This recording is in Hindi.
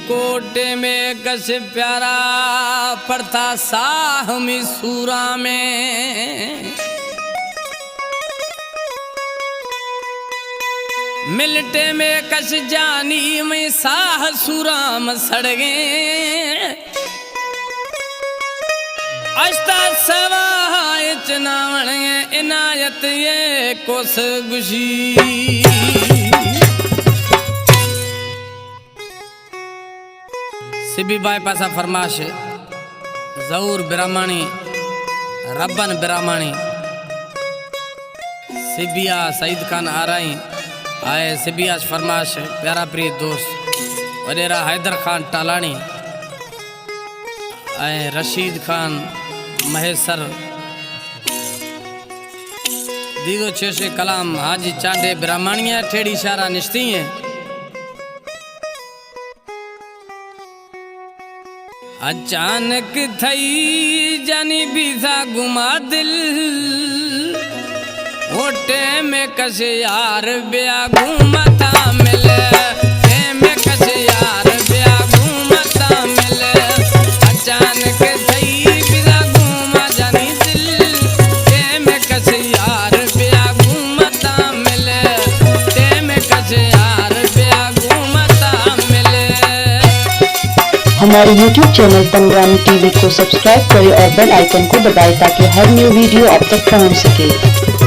कोटे में कस प्यारा पड़ता साह मिसूरा में, मिलटे में कस जानी में साह सुराम सड़गे, अष्टा सवाय चनावण इनायत ये कोस गुशी। सिबी बाई पासा फरमाश जऊर बिरामानी रब्बन बिरामानी सिबिया सईद खान आराई आए सिबिया फरमाश प्यारा प्रिय दोस्त वडेरा हैदर खान टालानी आए रशीद खान महेसर दीदो छेशे कलाम हाजी चांडे ब्राह्मणिया ठेड़ी शारा निश्ती है। अचानक थई जानी बीसा गुमा दिल, ओटे में कसे यार ब्या घूमता मिले, में कसे यार ब्या घूमता मिले। अचानक थई बीसा घूमा जानी दिल, में कसे यार ब्या घूमता मिले, में कसे यार ब्या घूमता मिले। हमारे YouTube चैनल पंग्रामी टीवी को सब्सक्राइब करें और बेल आइकन को दबाएं ताकि हर न्यू वीडियो आप तक पहुंच सके।